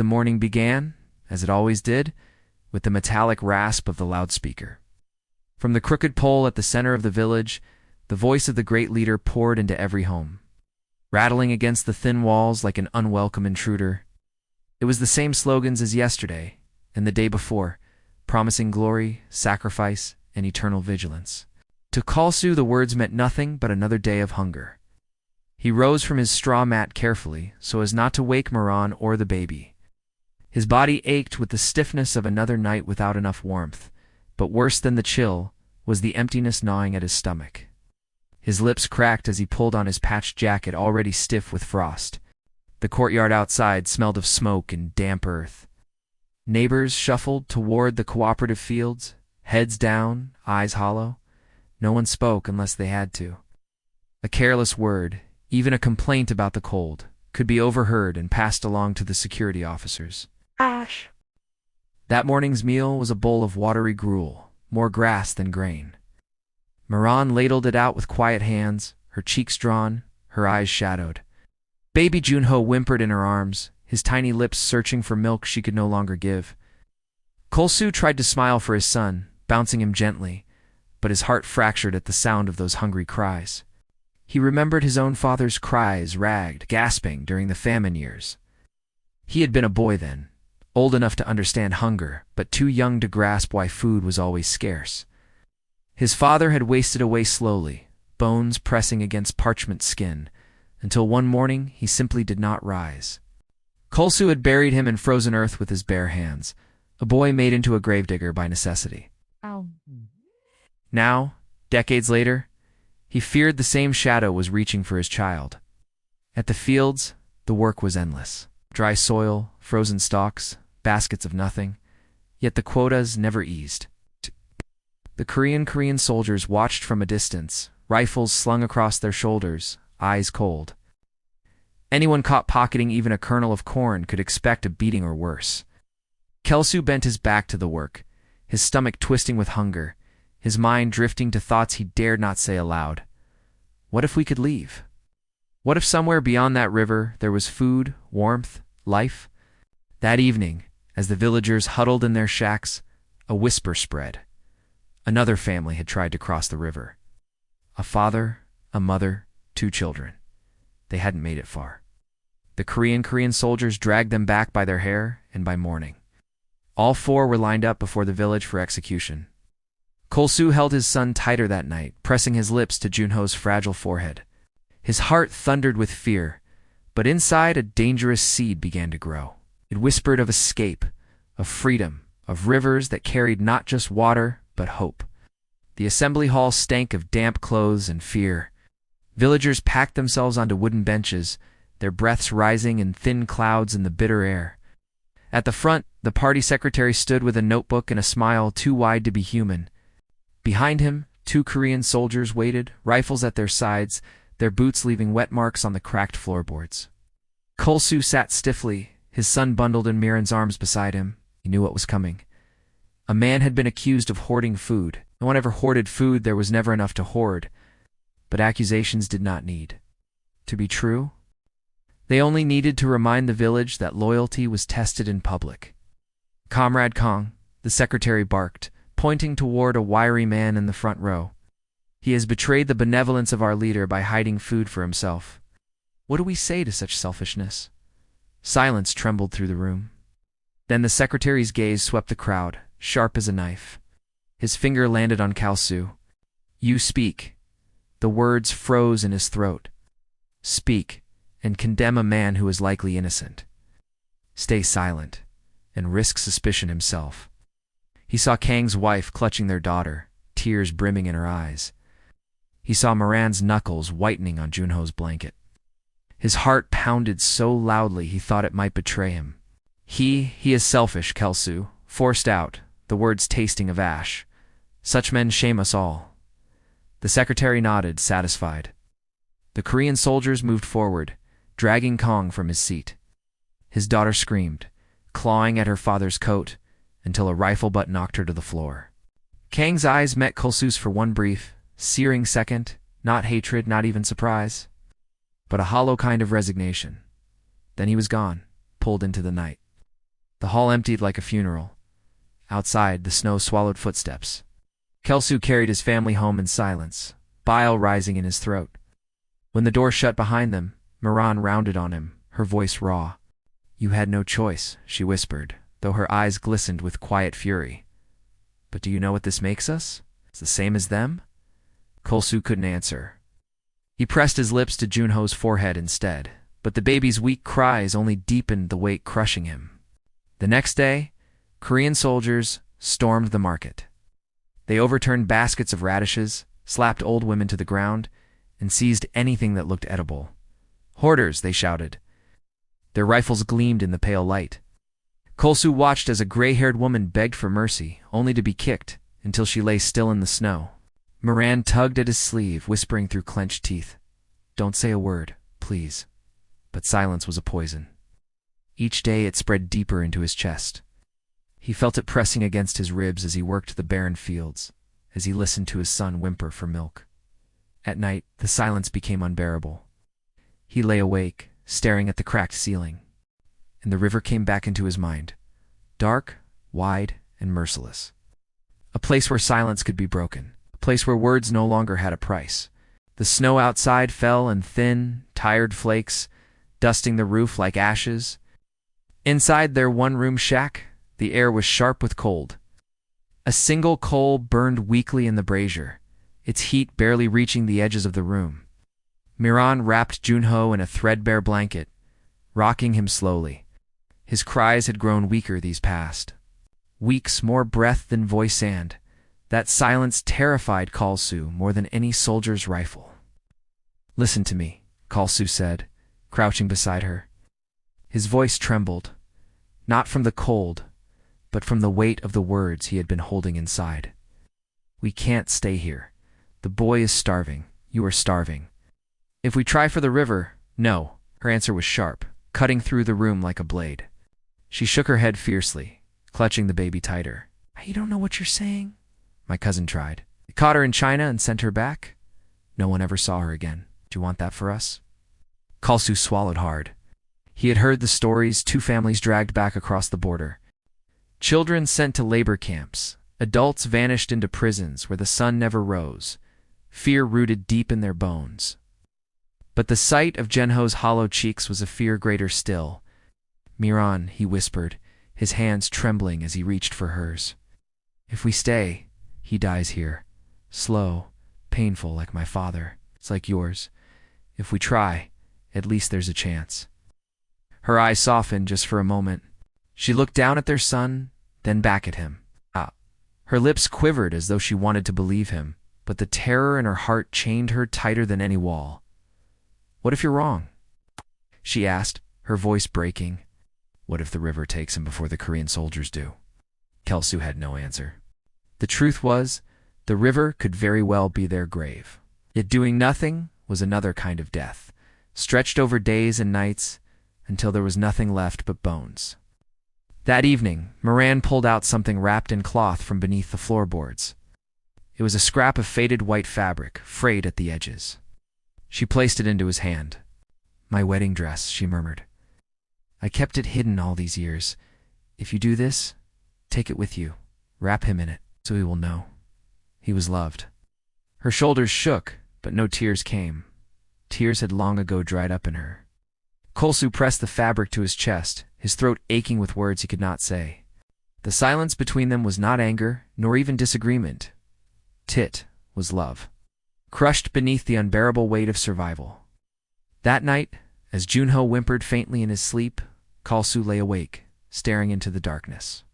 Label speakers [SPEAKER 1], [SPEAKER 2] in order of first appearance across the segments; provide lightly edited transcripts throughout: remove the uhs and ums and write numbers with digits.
[SPEAKER 1] the morning began, as it always did, with the metallic rasp of the loudspeaker. From the crooked pole at the center of the village, the voice of the great leader poured into every home, rattling against the thin walls like an unwelcome intruder. It was the same slogans as yesterday and the day before, promising glory, sacrifice, and eternal vigilance. To Kalsu, the words meant nothing but another day of hunger. He rose from his straw mat carefully so as not to wake Moran or the baby. His body ached with the stiffness of another night without enough warmth, but worse than the chill was the emptiness gnawing at his stomach. His lips cracked as he pulled on his patched jacket already stiff with frost. The courtyard outside smelled of smoke and damp earth. Neighbors shuffled toward the cooperative fields, heads down, eyes hollow. No one spoke unless they had to. A careless word, even a complaint about the cold, could be overheard and passed along to the security officers.
[SPEAKER 2] Ash.
[SPEAKER 1] That morning's meal was a bowl of watery gruel, more grass than grain. Moran ladled it out with quiet hands, her cheeks drawn, her eyes shadowed. Baby Junho whimpered in her arms, his tiny lips searching for milk she could no longer give. Kalsu tried to smile for his son, bouncing him gently, but his heart fractured at the sound of those hungry cries. He remembered his own father's cries, ragged, gasping during the famine years. He had been a boy then, old enough to understand hunger, but too young to grasp why food was always scarce. His father had wasted away slowly, bones pressing against parchment skin, until one morning he simply did not rise. Kalsu had buried him in frozen earth with his bare hands, a boy made into a gravedigger by necessity.
[SPEAKER 2] Ow.
[SPEAKER 1] Now, decades later, he feared the same shadow was reaching for his child. At the fields, the work was endless. Dry soil, frozen stalks, baskets of nothing, yet the quotas never eased. The Korean soldiers watched from a distance, rifles slung across their shoulders, eyes cold. Anyone caught pocketing even a kernel of corn could expect a beating or worse. Kalsu bent his back to the work, his stomach twisting with hunger, his mind drifting to thoughts he dared not say aloud. What if we could leave? What if somewhere beyond that river there was food, warmth, life? That evening, as the villagers huddled in their shacks, a whisper spread. Another family had tried to cross the river. A father, a mother, 2 children. They hadn't made it far. The Korean soldiers dragged them back by their hair and by morning. All 4 were lined up before the village for execution. Kalsu held his son tighter that night, pressing his lips to Junho's fragile forehead. His heart thundered with fear, but inside a dangerous seed began to grow. It whispered of escape, of freedom, of rivers that carried not just water, but hope. The assembly hall stank of damp clothes and fear. Villagers packed themselves onto wooden benches, their breaths rising in thin clouds in the bitter air. At the front, the party secretary stood with a notebook and a smile too wide to be human. Behind him, 2 Korean soldiers waited, rifles at their sides, their boots leaving wet marks on the cracked floorboards. Kalsu sat stiffly, his son bundled in Miran's arms beside him. He knew what was coming. A man had been accused of hoarding food. No one ever hoarded food, there was never enough to hoard. But accusations did not need to be true. They only needed to remind the village that loyalty was tested in public. Comrade Kong, the secretary barked, pointing toward a wiry man in the front row. He has betrayed the benevolence of our leader by hiding food for himself. What do we say to such selfishness? Silence trembled through the room. Then the secretary's gaze swept the crowd, sharp as a knife. His finger landed on Kalsu. You speak. The words froze in his throat. Speak, and condemn a man who is likely innocent. Stay silent, and risk suspicion himself. He saw Kang's wife clutching their daughter, tears brimming in her eyes. He saw Moran's knuckles whitening on Junho's blanket. His heart pounded so loudly he thought it might betray him. He is selfish, Kalsu, forced out, the words tasting of ash. Such men shame us all. The secretary nodded, satisfied. The Korean soldiers moved forward, dragging Kong from his seat. His daughter screamed, clawing at her father's coat, until a rifle butt knocked her to the floor. Kang's eyes met Kalsu's for one brief, searing second, not hatred, not even surprise, but a hollow kind of resignation. Then he was gone, pulled into the night. The hall emptied like a funeral. Outside, the snow swallowed footsteps. Kelsu carried his family home in silence, bile rising in his throat. When the door shut behind them, Miran rounded on him, her voice raw. "You had no choice," she whispered, though her eyes glistened with quiet fury. "But do you know what this makes us? It's the same as them?" Kelsu couldn't answer. He pressed his lips to Junho's forehead instead, but the baby's weak cries only deepened the weight crushing him. The next day, Korean soldiers stormed the market. They overturned baskets of radishes, slapped old women to the ground, and seized anything that looked edible. "Hoarders!" they shouted. Their rifles gleamed in the pale light. Kelsu watched as a gray-haired woman begged for mercy, only to be kicked, until she lay still in the snow. Miran tugged at his sleeve, whispering through clenched teeth, "Don't say a word, please." But silence was a poison. Each day it spread deeper into his chest. He felt it pressing against his ribs as he worked the barren fields, as he listened to his son whimper for milk. At night, the silence became unbearable. He lay awake, staring at the cracked ceiling, and the river came back into his mind, dark, wide, and merciless. A place where silence could be broken, a place where words no longer had a price. The snow outside fell in thin, tired flakes, dusting the roof like ashes. Inside their one-room shack, the air was sharp with cold. A single coal burned weakly in the brazier, its heat barely reaching the edges of the room. Miran wrapped Junho in a threadbare blanket, rocking him slowly. His cries had grown weaker these past weeks, more breath than voice, and that silence terrified Kelsu more than any soldier's rifle. "Listen to me," Kelsu said, crouching beside her. His voice trembled, not from the cold, but from the weight of the words he had been holding inside. "We can't stay here. The boy is starving. You are starving. If we try for the river—" "No." Her answer was sharp, cutting through the room like a blade. She shook her head fiercely, clutching the baby tighter. "You don't know what you're saying." "My cousin tried. They caught her in China and sent her back. No one ever saw her again. Do you want that for us?" Kelsu swallowed hard. He had heard the stories, 2 families dragged back across the border. Children sent to labor camps, adults vanished into prisons where the sun never rose, fear rooted deep in their bones. But the sight of Junho's hollow cheeks was a fear greater still. "Miran," he whispered, his hands trembling as he reached for hers. "If we stay, he dies here. Slow, painful like my father. It's like yours. If we try, at least there's a chance." Her eyes softened just for a moment. She looked down at their son, then back at him. Her lips quivered as though she wanted to believe him, but the terror in her heart chained her tighter than any wall. "What if you're wrong?" she asked, her voice breaking. "What if the river takes him before the Korean soldiers do?" Kelsu had no answer. The truth was, the river could very well be their grave. Yet doing nothing was another kind of death, stretched over days and nights, until there was nothing left but bones. That evening, Miran pulled out something wrapped in cloth from beneath the floorboards. It was a scrap of faded white fabric, frayed at the edges. She placed it into his hand. "My wedding dress," she murmured. "I kept it hidden all these years. If you do this, take it with you. Wrap him in it, so he will know. He was loved." Her shoulders shook, but no tears came. Tears had long ago dried up in her. Kelsu pressed the fabric to his chest, his throat aching with words he could not say. The silence between them was not anger, nor even disagreement. It was love, crushed beneath the unbearable weight of survival. That night, as Junho whimpered faintly in his sleep, Kelsu lay awake, staring into the darkness.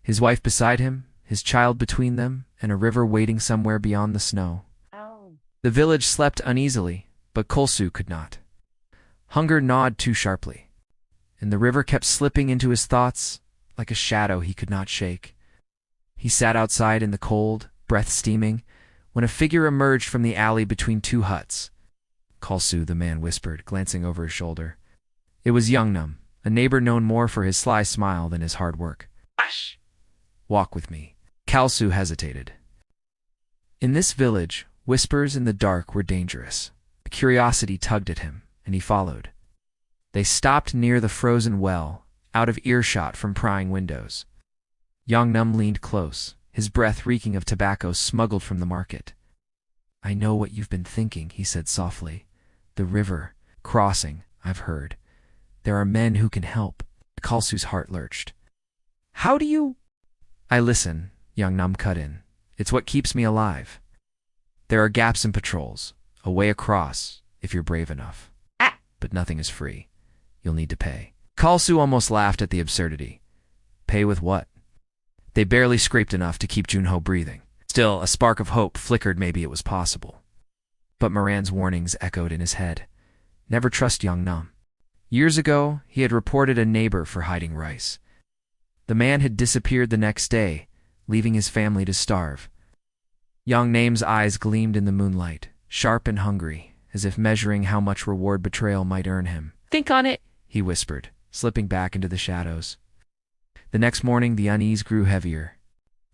[SPEAKER 1] His wife beside him, his child between them, and a river waiting somewhere beyond the snow. The village slept uneasily, but Kelsu could not. Hunger gnawed too sharply, and the river kept slipping into his thoughts like a shadow he could not shake. He sat outside in the cold, breath steaming, when a figure emerged from the alley between 2 huts. "Kelsu," the man whispered, glancing over his shoulder. It was Youngnam, a neighbor known more for his sly smile than his hard work. "Hush! Walk with me." Kelsu hesitated. In this village, whispers in the dark were dangerous. Curiosity tugged at him, and he followed. They stopped near the frozen well, out of earshot from prying windows. Yangnam leaned close, his breath reeking of tobacco smuggled from the market. "I know what you've been thinking," he said softly. "The river, crossing, I've heard. There are men who can help." Kalsu's heart lurched. "How do you—" "I listen," Yangnam cut in. "It's what keeps me alive. There are gaps in patrols, a way across, if you're brave enough. But nothing is free. You'll need to pay." Kalsu almost laughed at the absurdity. Pay with what? They barely scraped enough to keep Junho breathing. Still, a spark of hope flickered. Maybe it was possible. But Moran's warnings echoed in his head. Never trust Yangnam. Years ago, he had reported a neighbor for hiding rice. The man had disappeared the next day, leaving his family to starve. Yangnam's eyes gleamed in the moonlight, sharp and hungry, as if measuring how much reward betrayal might earn him.
[SPEAKER 2] "Think on it,"
[SPEAKER 1] he whispered, slipping back into the shadows. The next morning, the unease grew heavier.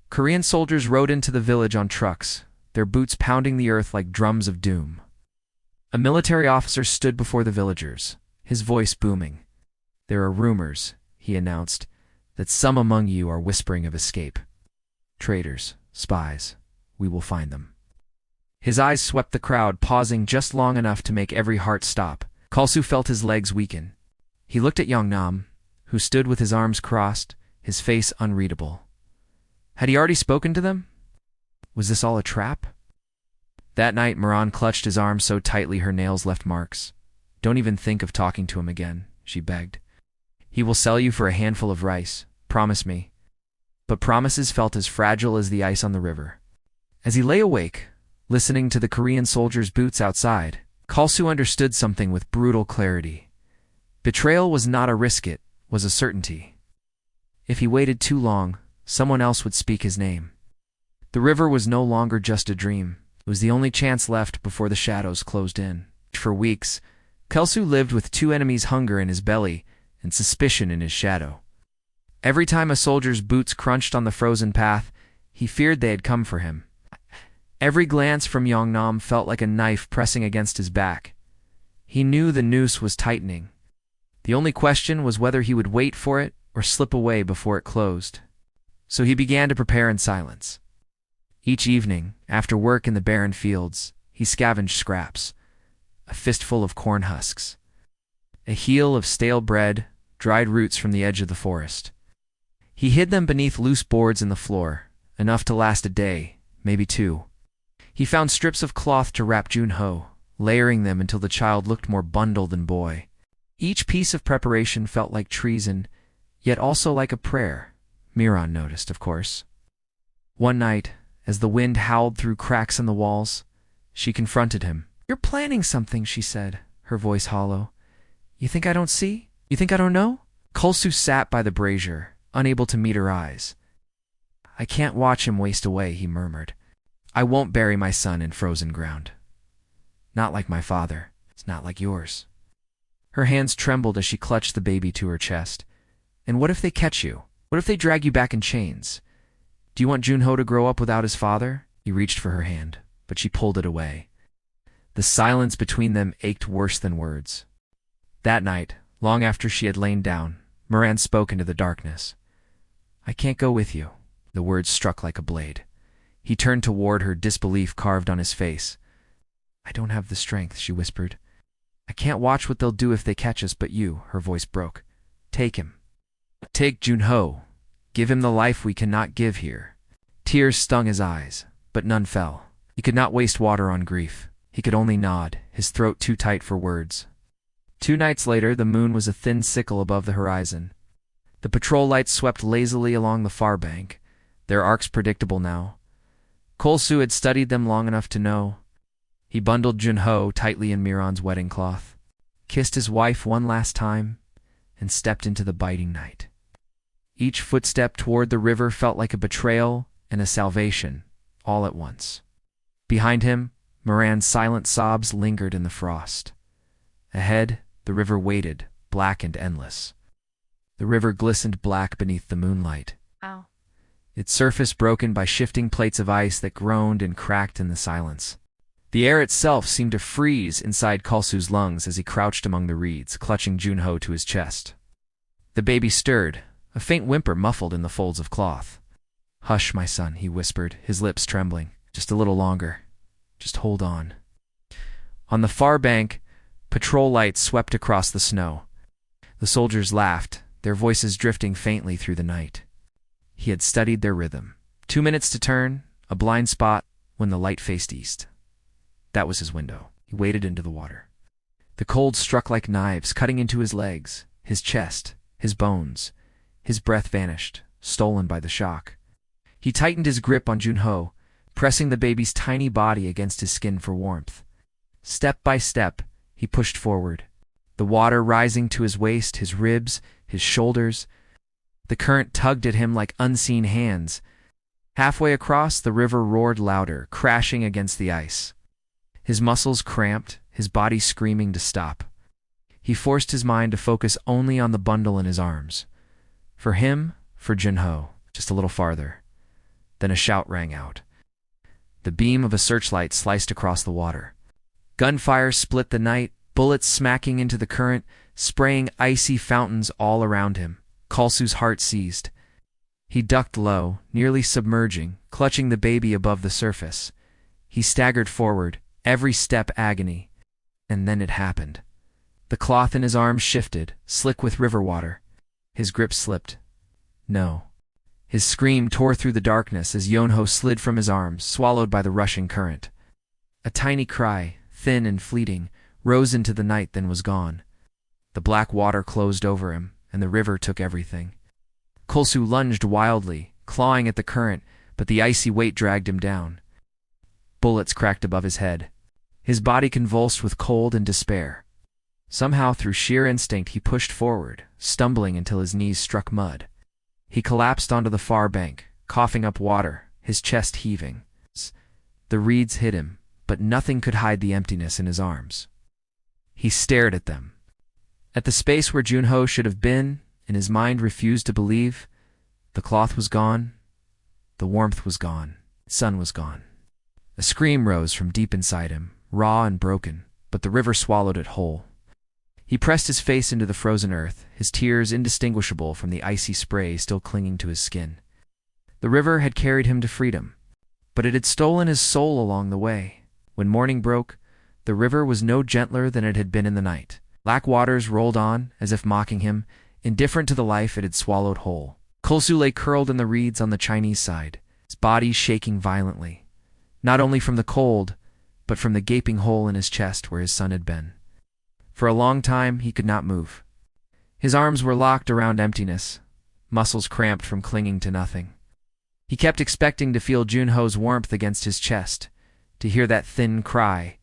[SPEAKER 1] Korean soldiers rode into the village on trucks, their boots pounding the earth like drums of doom. A military officer stood before the villagers, his voice booming. "There are rumors," he announced, "that some among you are whispering of escape. Traitors, spies, we will find them." His eyes swept the crowd, pausing just long enough to make every heart stop. Kalsu felt his legs weaken. He looked at Yangnam, who stood with his arms crossed, his face unreadable. Had he already spoken to them? Was this all a trap? That night, Moran clutched his arm so tightly her nails left marks. "Don't even think of talking to him again," she begged. "He will sell you for a handful of rice. Promise me." But promises felt as fragile as the ice on the river. As he lay awake, listening to the Korean soldiers' boots outside, Kalsu understood something with brutal clarity. Betrayal was not a risk, it was a certainty. If he waited too long, someone else would speak his name. The river was no longer just a dream. It was the only chance left before the shadows closed in. For weeks, Kalsu lived with two enemies: hunger in his belly and suspicion in his shadow. Every time a soldier's boots crunched on the frozen path, he feared they had come for him. Every glance from Yangnam felt like a knife pressing against his back. He knew the noose was tightening. The only question was whether he would wait for it or slip away before it closed. So he began to prepare in silence. Each evening, after work in the barren fields, he scavenged scraps: a fistful of corn husks, a heel of stale bread, dried roots from the edge of the forest. He hid them beneath loose boards in the floor, enough to last a day, maybe two. He found strips of cloth to wrap Junho, layering them until the child looked more bundle than boy. Each piece of preparation felt like treason, yet also like a prayer. Miran noticed, of course. One night, as the wind howled through cracks in the walls, she confronted him. "You're planning something," she said, her voice hollow. "You think I don't see? You think I don't know?" Kalsu sat by the brazier, unable to meet her eyes. "I can't watch him waste away," he murmured. "I won't bury my son in frozen ground. Not like my father. It's not like yours." Her hands trembled as she clutched the baby to her chest. "And what if they catch you? What if they drag you back in chains? Do you want Junho to grow up without his father?" He reached for her hand, but she pulled it away. The silence between them ached worse than words. That night, long after she had lain down, Moran spoke into the darkness. "I can't go with you." The words struck like a blade. He turned toward her, disbelief carved on his face. "I don't have the strength," she whispered. "I can't watch what they'll do if they catch us, but you," her voice broke. "Take him. Take Junho. Give him the life we cannot give here." Tears stung his eyes, but none fell. He could not waste water on grief. He could only nod, his throat too tight for words. 2 nights later, the moon was a thin sickle above the horizon. The patrol lights swept lazily along the far bank, their arcs predictable now. Kalsu had studied them long enough to know. He bundled Junho tightly in Miran's wedding cloth, kissed his wife one last time, and stepped into the biting night. Each footstep toward the river felt like a betrayal and a salvation, all at once. Behind him, Moran's silent sobs lingered in the frost. Ahead, the river waited, black and endless. The river glistened black beneath the moonlight.
[SPEAKER 2] Ow.
[SPEAKER 1] Its surface broken by shifting plates of ice that groaned and cracked in the silence. The air itself seemed to freeze inside Kalsu's lungs as he crouched among the reeds, clutching Junho to his chest. The baby stirred, a faint whimper muffled in the folds of cloth. "Hush, my son," he whispered, his lips trembling. "Just a little longer. Just hold on." On the far bank, patrol lights swept across the snow. The soldiers laughed, their voices drifting faintly through the night. He had studied their rhythm. 2 minutes to turn, a blind spot, when the light faced east. That was his window. He waded into the water. The cold struck like knives, cutting into his legs, his chest, his bones. His breath vanished, stolen by the shock. He tightened his grip on Junho, pressing the baby's tiny body against his skin for warmth. Step by step, he pushed forward, the water rising to his waist, his ribs, his shoulders. The current tugged at him like unseen hands. Halfway across, the river roared louder, crashing against the ice. His muscles cramped, his body screaming to stop. He forced his mind to focus only on the bundle in his arms. For him, for Junho, just a little farther. Then a shout rang out. The beam of a searchlight sliced across the water. Gunfire split the night, bullets smacking into the current, spraying icy fountains all around him. Kalsu's heart seized. He ducked low, nearly submerging, clutching the baby above the surface. He staggered forward, every step agony. And then it happened. The cloth in his arms shifted, slick with river water. His grip slipped. No. His scream tore through the darkness as Yonho slid from his arms, swallowed by the rushing current. A tiny cry, thin and fleeting, rose into the night, then was gone. The black water closed over him, and the river took everything. Kalsu lunged wildly, clawing at the current, but the icy weight dragged him down. Bullets cracked above his head. His body convulsed with cold and despair. Somehow, through sheer instinct, he pushed forward, stumbling until his knees struck mud. He collapsed onto the far bank, coughing up water, his chest heaving. The reeds hid him, but nothing could hide the emptiness in his arms. He stared at them. At the space where Junho should have been, and his mind refused to believe. The cloth was gone. The warmth was gone. The sun was gone. A scream rose from deep inside him, raw and broken, but the river swallowed it whole. He pressed his face into the frozen earth, his tears indistinguishable from the icy spray still clinging to his skin. The river had carried him to freedom, but it had stolen his soul along the way. When morning broke, the river was no gentler than it had been in the night. Black waters rolled on, as if mocking him, indifferent to the life it had swallowed whole. Kalsu lay curled in the reeds on the Chinese side, his body shaking violently, not only from the cold, but from the gaping hole in his chest where his son had been. For a long time, he could not move. His arms were locked around emptiness, muscles cramped from clinging to nothing. He kept expecting to feel Junho's warmth against his chest, to hear that thin cry,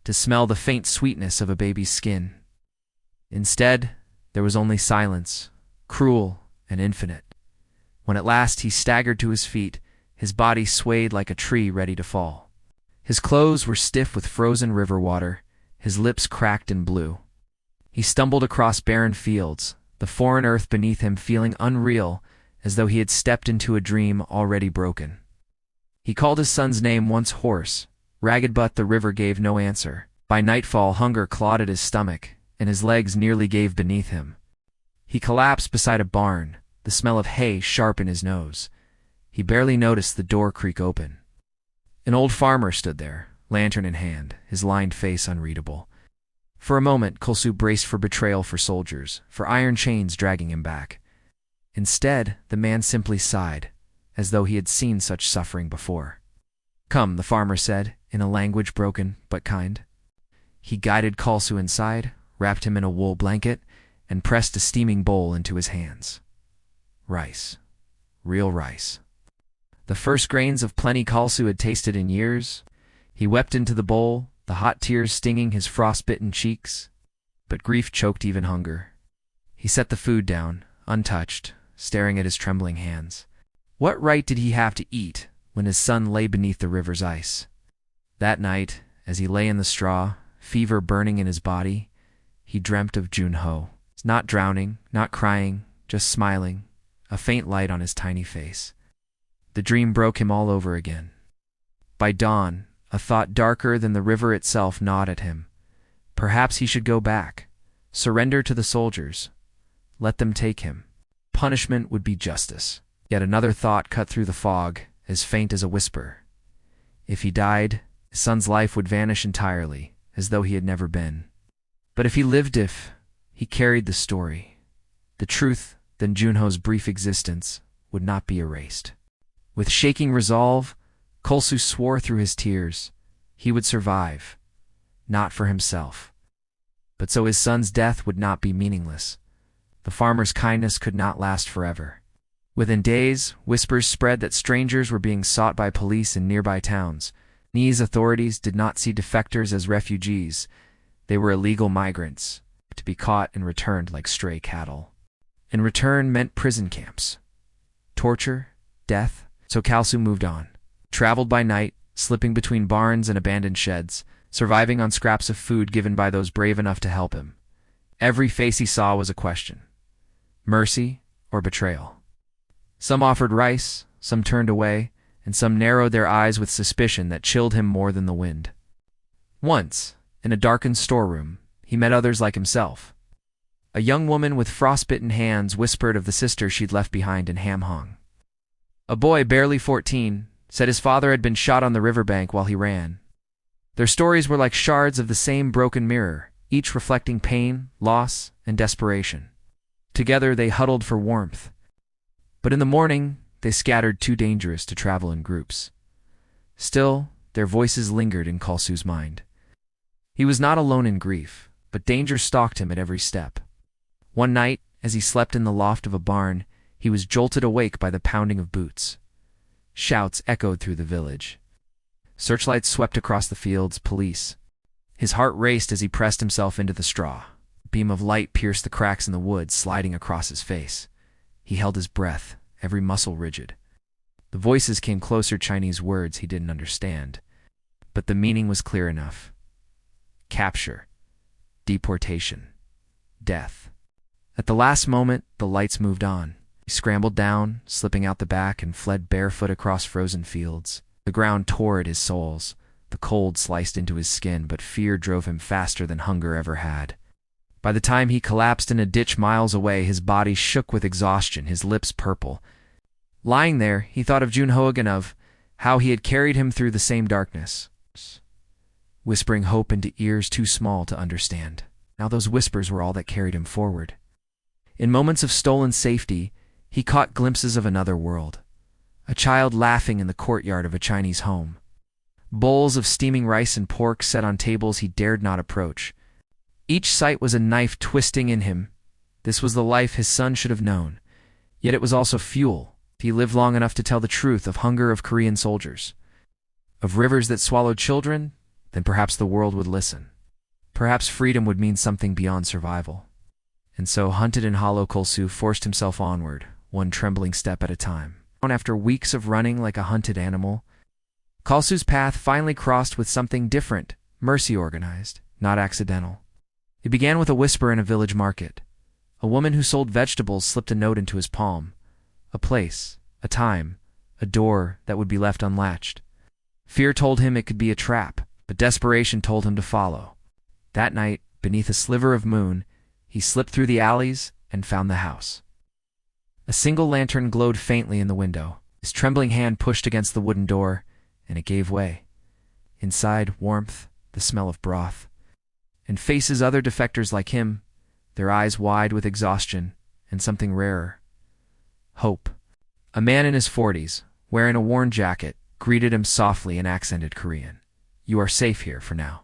[SPEAKER 1] to smell the faint sweetness of a baby's skin. Instead, there was only silence, cruel and infinite. When at last he staggered to his feet, his body swayed like a tree ready to fall. His clothes were stiff with frozen river water, his lips cracked and blue. He stumbled across barren fields, the foreign earth beneath him feeling unreal, as though he had stepped into a dream already broken. He called his son's name once hoarse, ragged, but the river gave no answer. By nightfall, hunger clawed at his stomach, and his legs nearly gave beneath him. He collapsed beside a barn, the smell of hay sharp in his nose. He barely noticed the door creak open. An old farmer stood there, lantern in hand, his lined face unreadable. For a moment, Kalsu braced for betrayal for soldiers, for iron chains dragging him back. Instead, the man simply sighed, as though he had seen such suffering before. "Come," the farmer said, in a language broken but kind. He guided Kalsu inside, wrapped him in a wool blanket, and pressed a steaming bowl into his hands. Rice. Real rice. The first grains of plenty Kalsu had tasted in years. He wept into the bowl, the hot tears stinging his frostbitten cheeks. But grief choked even hunger. He set the food down, untouched, staring at his trembling hands. What right did he have to eat when his son lay beneath the river's ice? That night, as he lay in the straw, fever burning in his body, he dreamt of Junho. Not drowning, not crying, just smiling, a faint light on his tiny face. The dream broke him all over again. By dawn, a thought darker than the river itself gnawed at him. Perhaps he should go back, surrender to the soldiers, let them take him. Punishment would be justice. Yet another thought cut through the fog, as faint as a whisper. If he died, his son's life would vanish entirely, as though he had never been. But if he lived, if he carried the story, the truth, then Junho's brief existence would not be erased. With shaking resolve, Kolsu swore through his tears he would survive, not for himself, but so his son's death would not be meaningless. The farmer's kindness could not last forever. Within days, whispers spread that strangers were being sought by police in nearby towns. Chinese authorities did not see defectors as refugees. They were illegal migrants, to be caught and returned like stray cattle. And return meant prison camps, torture, death. So Kalsu moved on, traveled by night, slipping between barns and abandoned sheds, surviving on scraps of food given by those brave enough to help him. Every face he saw was a question: mercy or betrayal? Some offered rice, some turned away, and some narrowed their eyes with suspicion that chilled him more than the wind. Once, in a darkened storeroom, he met others like himself. A young woman with frostbitten hands whispered of the sister she'd left behind in Hamhong. A boy barely 14 said his father had been shot on the riverbank while he ran. Their stories were like shards of the same broken mirror, each reflecting pain, loss, and desperation. Together they huddled for warmth. But in the morning, they scattered, too dangerous to travel in groups. Still, their voices lingered in Kalsu's mind. He was not alone in grief, but danger stalked him at every step. One night, as he slept in the loft of a barn, he was jolted awake by the pounding of boots. Shouts echoed through the village. Searchlights swept across the fields, police. His heart raced as he pressed himself into the straw. A beam of light pierced the cracks in the wood, sliding across his face. He held his breath, every muscle rigid. The voices came closer, Chinese words he didn't understand. But the meaning was clear enough. Capture. Deportation. Death. At the last moment, the lights moved on. He scrambled down, slipping out the back, and fled barefoot across frozen fields. The ground tore at his soles. The cold sliced into his skin, but fear drove him faster than hunger ever had. By the time he collapsed in a ditch miles away, his body shook with exhaustion, his lips purple. Lying there, he thought of Junho again, of how he had carried him through the same darkness, whispering hope into ears too small to understand. Now those whispers were all that carried him forward. In moments of stolen safety, he caught glimpses of another world. A child laughing in the courtyard of a Chinese home. Bowls of steaming rice and pork set on tables he dared not approach. Each sight was a knife twisting in him. This was the life his son should have known. Yet it was also fuel, if he lived long enough to tell the truth of hunger of Korean soldiers. Of rivers that swallowed children, then perhaps the world would listen. Perhaps freedom would mean something beyond survival. And so, hunted and hollow, Kolsu forced himself onward, one trembling step at a time. After weeks of running like a hunted animal, Kalsu's path finally crossed with something different, mercy organized, not accidental. It began with a whisper in a village market. A woman who sold vegetables slipped a note into his palm. A place, a time, a door that would be left unlatched. Fear told him it could be a trap, but desperation told him to follow. That night, beneath a sliver of moon, he slipped through the alleys and found the house. A single lantern glowed faintly in the window. His trembling hand pushed against the wooden door, and it gave way. Inside, warmth, the smell of broth, and faces other defectors like him, their eyes wide with exhaustion, and something rarer. Hope. A man in his 40s, wearing a worn jacket, greeted him softly in accented Korean. "You are safe here for now."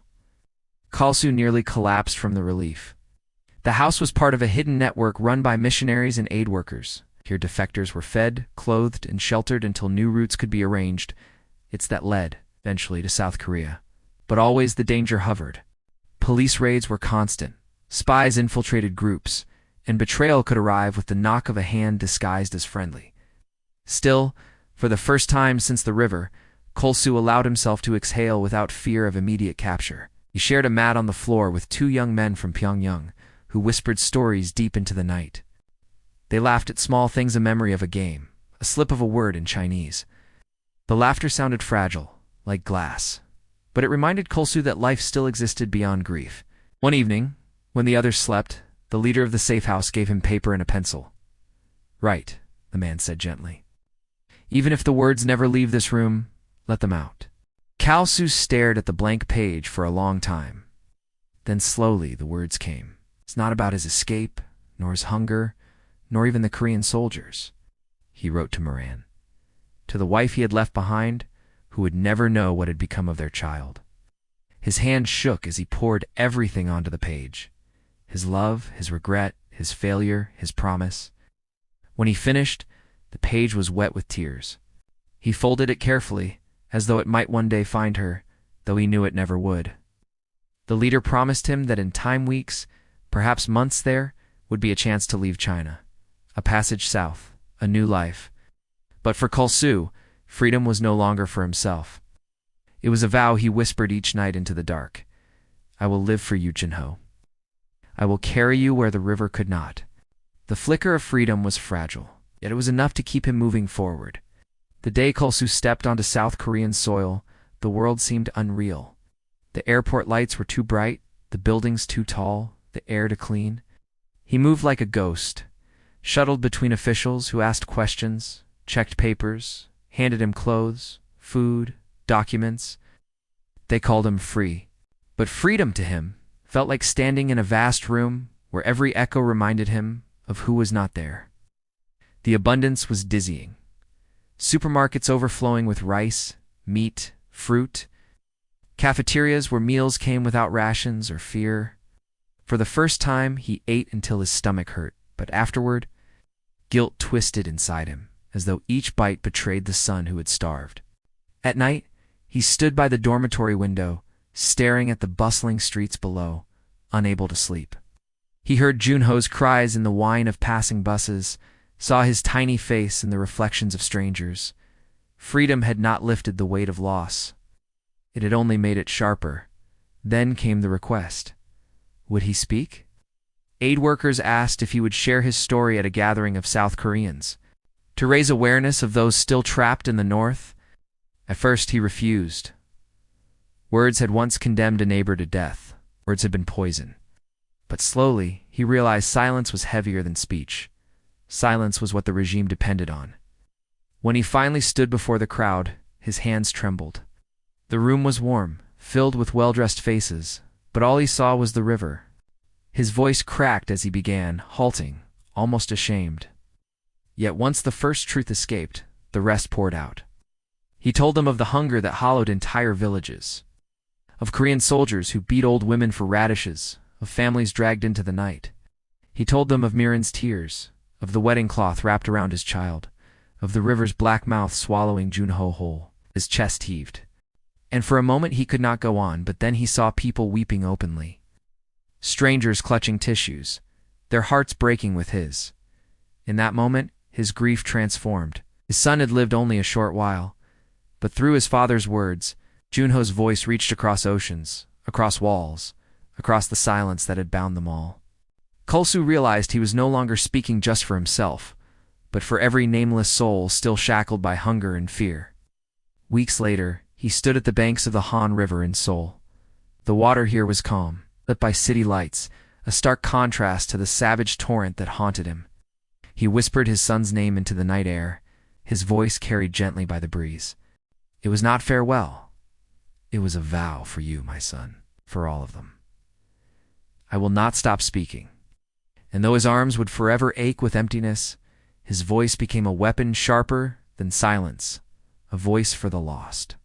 [SPEAKER 1] Kalsu nearly collapsed from the relief. The house was part of a hidden network run by missionaries and aid workers. Here defectors were fed, clothed, and sheltered until new routes could be arranged. It's that led, eventually, to South Korea. But always the danger hovered. Police raids were constant. Spies infiltrated groups, and betrayal could arrive with the knock of a hand disguised as friendly. Still, for the first time since the river, Kolsu allowed himself to exhale without fear of immediate capture. He shared a mat on the floor with two young men from Pyongyang, who whispered stories deep into the night. They laughed at small things, a memory of a game, a slip of a word in Chinese. The laughter sounded fragile, like glass, but it reminded Kolsu that life still existed beyond grief. One evening, when the others slept, The leader of the safe house gave him paper and a pencil. "Write," the man said gently. "Even if the words never leave this room, let them out." Kalsu stared at the blank page for a long time. Then slowly the words came. It's not about his escape, nor his hunger, nor even the Korean soldiers. He wrote to Moran, to the wife he had left behind, who would never know what had become of their child. His hand shook as he poured everything onto the page. His love, his regret, his failure, his promise. When he finished, the page was wet with tears. He folded it carefully, as though it might one day find her, though he knew it never would. The leader promised him that in time weeks, perhaps months there, would be a chance to leave China. A passage south, a new life. But for Kalsu, freedom was no longer for himself. It was a vow he whispered each night into the dark. "I will live for you, Jinho. I will carry you where the river could not." The flicker of freedom was fragile, yet it was enough to keep him moving forward. The day Kalsu stepped onto South Korean soil, the world seemed unreal. The airport lights were too bright, the buildings too tall, the air too clean. He moved like a ghost, shuttled between officials who asked questions, checked papers, handed him clothes, food, documents. They called him free. But freedom to him felt like standing in a vast room where every echo reminded him of who was not there. The abundance was dizzying. Supermarkets overflowing with rice, meat, fruit. Cafeterias where meals came without rations or fear. For the first time, he ate until his stomach hurt, but afterward, guilt twisted inside him, as though each bite betrayed the son who had starved. At night, he stood by the dormitory window, staring at the bustling streets below, unable to sleep. He heard Junho's cries in the whine of passing buses, saw his tiny face in the reflections of strangers. Freedom had not lifted the weight of loss. It had only made it sharper. Then came the request. Would he speak? Aid workers asked if he would share his story at a gathering of South Koreans, to raise awareness of those still trapped in the North. At first he refused. Words had once condemned a neighbor to death. Words had been poison. But slowly, he realized silence was heavier than speech. Silence was what the regime depended on. When he finally stood before the crowd, his hands trembled. The room was warm, filled with well-dressed faces, but all he saw was the river. His voice cracked as he began, halting, almost ashamed. Yet once the first truth escaped, the rest poured out. He told them of the hunger that hollowed entire villages, of Korean soldiers who beat old women for radishes, of families dragged into the night. He told them of Miran's tears, of the wedding cloth wrapped around his child, of the river's black mouth swallowing Junho whole. His chest heaved. And for a moment he could not go on, but then he saw people weeping openly. Strangers clutching tissues, their hearts breaking with his. In that moment, his grief transformed. His son had lived only a short while, but through his father's words, Junho's voice reached across oceans, across walls, across the silence that had bound them all. Kalsu realized he was no longer speaking just for himself, but for every nameless soul still shackled by hunger and fear. Weeks later, he stood at the banks of the Han River in Seoul. The water here was calm, lit by city lights, a stark contrast to the savage torrent that haunted him. He whispered his son's name into the night air, his voice carried gently by the breeze. It was not farewell. It was a vow for you, my son, for all of them. I will not stop speaking. And though his arms would forever ache with emptiness, his voice became a weapon sharper than silence, a voice for the lost.